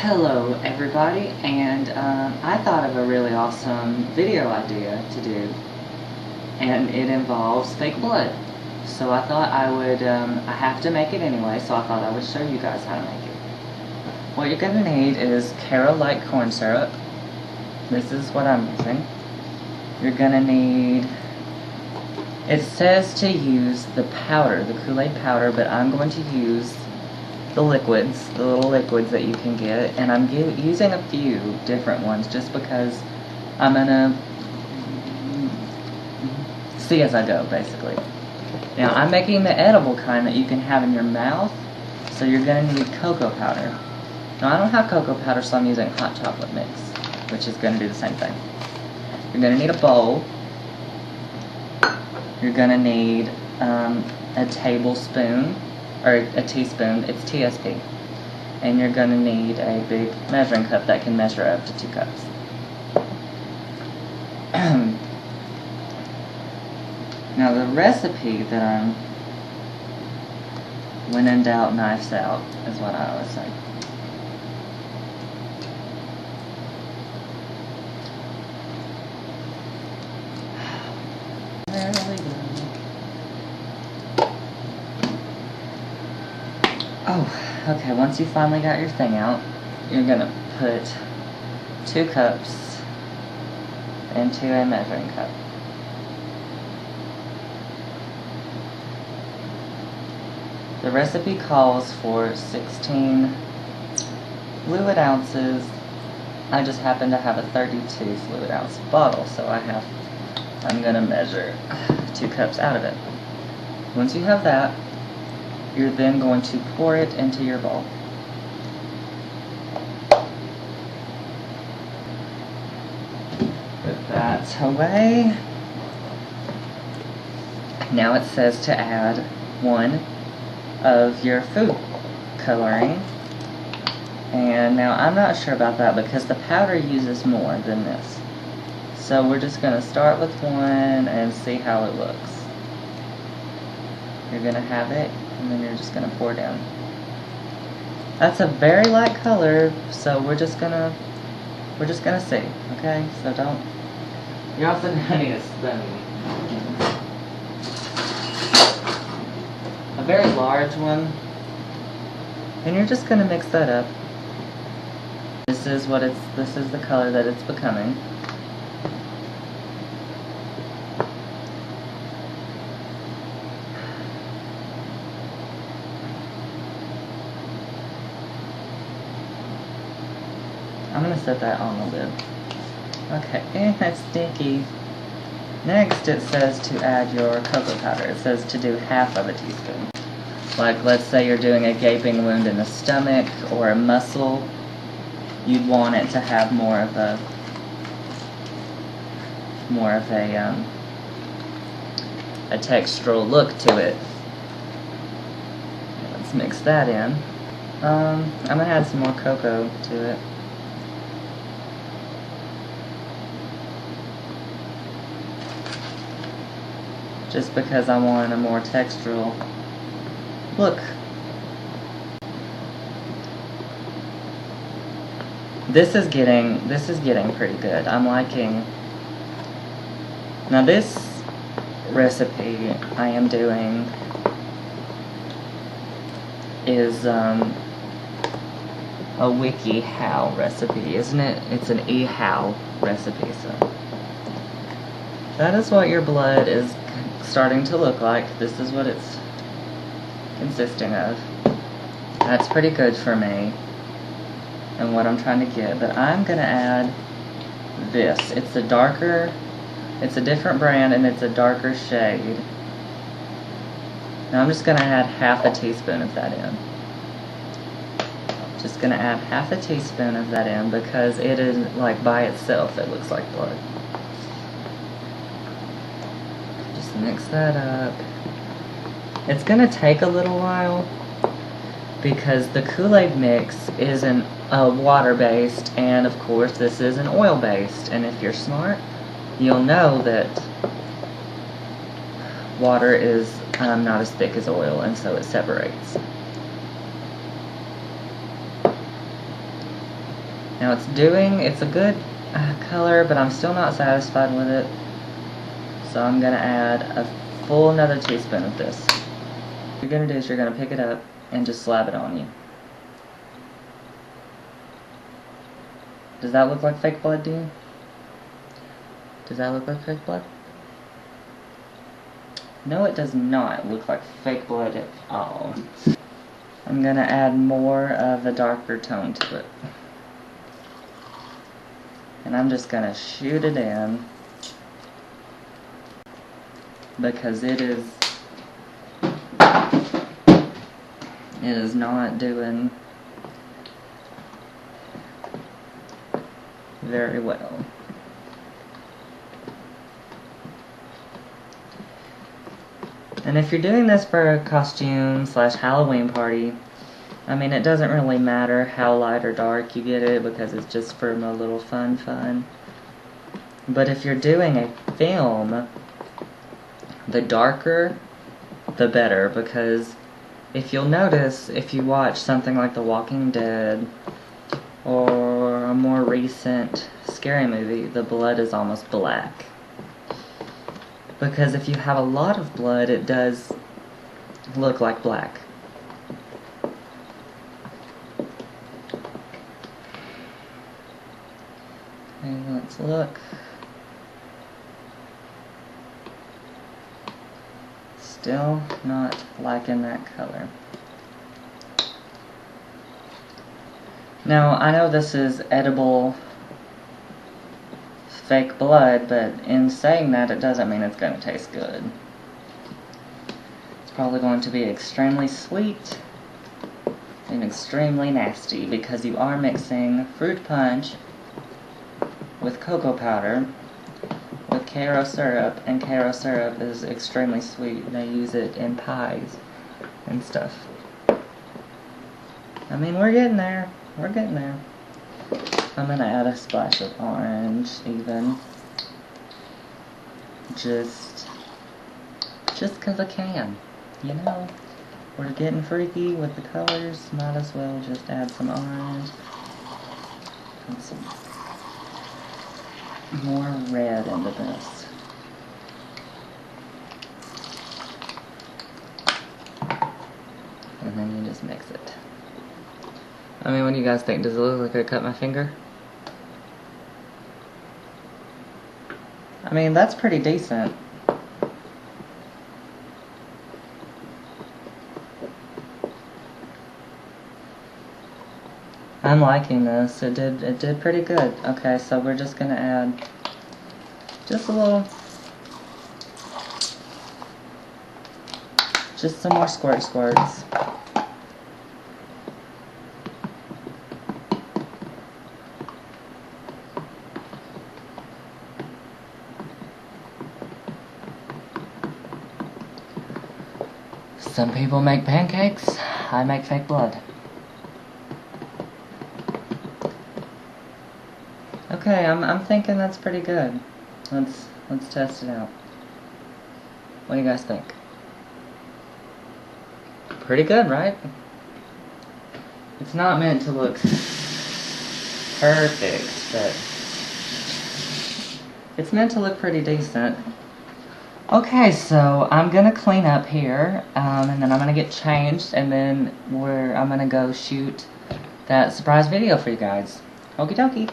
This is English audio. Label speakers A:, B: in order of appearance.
A: Hello everybody, and I thought of a really awesome video idea to do, and it involves fake blood. So I thought I have to make it anyway, so I thought I would show you guys how to make it. What you're going to need is Kara Light corn syrup. This is what I'm using. You're going to need, it says to use the powder, the Kool-Aid powder, but I'm going to use the liquids, the little liquids that you can get, and I'm using a few different ones just because I'm gonna see as I go, basically. Now, I'm making the edible kind that you can have in your mouth, so you're gonna need cocoa powder. Now, I don't have cocoa powder, so I'm using hot chocolate mix, which is gonna do the same thing. You're gonna need a bowl. You're gonna need a tablespoon, or a teaspoon, it's TSP. And you're going to need a big measuring cup that can measure up to 2 cups. Now the recipe that I'm, when in doubt, knives out, is what I always say. There we go. Oh, okay, once you finally got your thing out, you're going to put 2 cups into a measuring cup. The recipe calls for 16 fluid ounces. I just happen to have a 32 fluid ounce bottle, so I'm going to measure 2 cups out of it. Once you have that, you're then going to pour it into your bowl. Put that away. Now it says to add 1 of your food coloring. And now I'm not sure about that because the powder uses more than this. So we're just going to start with 1 and see how it looks. You're going to have it, and then you're just going to pour down. That's a very light color, so we're just gonna see, okay? So don't. You're also gonna need a spoon, a very large one, and you're just gonna mix that up. This is the color that it's becoming. I'm going to set that on a lid. Okay, and that's sticky. Next it says to add your cocoa powder. It says to do half of a teaspoon. Like, let's say you're doing a gaping wound in the stomach or a muscle. You'd want it to have more of a textural look to it. Let's mix that in. I'm going to add some more cocoa to it. Just because I want a more textural look. This is getting pretty good. I'm liking. Now this recipe I am doing is a WikiHow recipe, isn't it? It's an eHow recipe, so that is what your blood is starting to look like. This is what it's consisting of. That's pretty good for me and what I'm trying to get, but I'm gonna add this. It's a different brand and it's a darker shade. Now I'm just gonna add half a teaspoon of that in. Just gonna add half a teaspoon of that in because it is, like, by itself it looks like blood. Mix that up. It's gonna take a little while because the Kool-Aid mix is a water-based, and of course this is an oil-based, and if you're smart, you'll know that water is not as thick as oil, and so it separates. Now it's a good color, but I'm still not satisfied with it. So I'm gonna add a full another teaspoon of this. What you're gonna do is you're gonna pick it up and just slap it on you. Does that look like fake blood to you? Does that look like fake blood? No, it does not look like fake blood at all. I'm gonna add more of a darker tone to it. And I'm just gonna shoot it in because it is not doing very well. And if you're doing this for a costume / Halloween party, I mean, it doesn't really matter how light or dark you get it because it's just for a little fun. But if you're doing a film, the darker the better, because if you'll notice, if you watch something like The Walking Dead or a more recent scary movie, the blood is almost black. Because if you have a lot of blood, it does look like black. Okay, let's look. Still not liking that color. Now, I know this is edible fake blood, but in saying that, it doesn't mean it's going to taste good. It's probably going to be extremely sweet and extremely nasty because you are mixing fruit punch with cocoa powder with Karo syrup, and Karo syrup is extremely sweet. They use it in pies and stuff. I mean, we're getting there. We're getting there. I'm gonna add a splash of orange, even. Just 'cause I can. You know, we're getting freaky with the colors. Might as well just add some orange and some more red into this. And then you just mix it. I mean, what do you guys think? Does it look like I cut my finger? I mean, that's pretty decent. I'm liking this. It did pretty good. Okay, so we're just gonna add just a little, just some more squirts. Some people make pancakes, I make fake blood. Okay, I'm thinking that's pretty good. Let's test it out. What do you guys think? Pretty good, right? It's not meant to look perfect, but it's meant to look pretty decent. Okay, so I'm gonna clean up here, and then I'm gonna get changed, and then I'm gonna go shoot that surprise video for you guys. Okie dokie.